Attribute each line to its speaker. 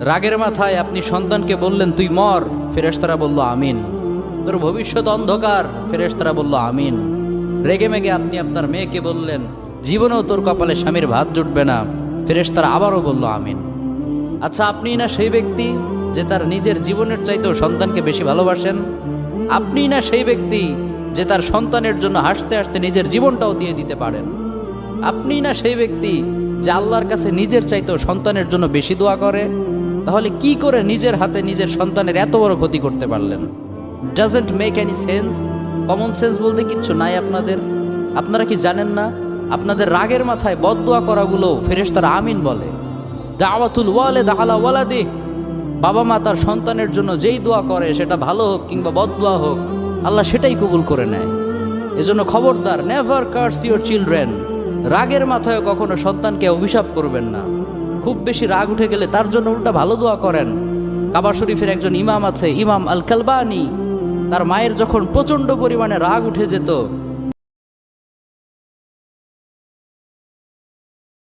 Speaker 1: রাগের মাথায় আপনি সন্তানকে বললেন তুই মর, ফেরেশতারা বলল আমিন। তোর ভবিষ্যৎ অন্ধকার, ফেরেশতারা বলল আমিন। রেগে মেগে আপনি আপনার মেয়েকে বললেন জীবনেও তোর কপালে স্বামীর ভাত জুটবে না, ফেরেশতারা আবারও বলল আমিন। আচ্ছা, আপনি না সেই ব্যক্তি যে তার নিজের জীবনের চাইতেও সন্তানকে বেশি ভালোবাসেন? আপনি না সেই ব্যক্তি যে তার সন্তানের জন্য হাসতে হাসতে নিজের জীবনটাও দিয়ে দিতে পারেন? আপনি না সেই ব্যক্তি যে আল্লাহর কাছে নিজের চাইতেও সন্তানের জন্য বেশি দোয়া করে? তাহলে কি করে নিজের হাতে নিজের সন্তানের এত বড় ক্ষতি করতে পারলেন? Doesn't make any sense. Common sense বলতে কিচ্ছু নাই আপনাদের? আপনারা কি জানেন না আপনাদের রাগের মাথায় বদদোয়া করাগুলো ফেরেশতারা আমিন বলে? দাওয়াতুল ওয়ালিদ আলা ওয়ালাদি, বাবা মা তার সন্তানের জন্য যেই দোয়া করে সেটা ভালো হোক কিংবা বদদোয়া হোক, আল্লাহ সেটাই কবুল করে নেয়। এজন্য খবরদার, নেভার কার্স ইউর চিলড্রেন। রাগের মাথায় কখনো সন্তানকে অভিশাপ করবেন না। খুব বেশি রাগ উঠে গেলে তার জন্য উল্টা ভালো দোয়া করেন। কাবা শরীফের একজন ইমাম আছে, ইমাম আল কালবানি। তার মায়ের যখন প্রচণ্ড পরিমাণে রাগ উঠে যেত,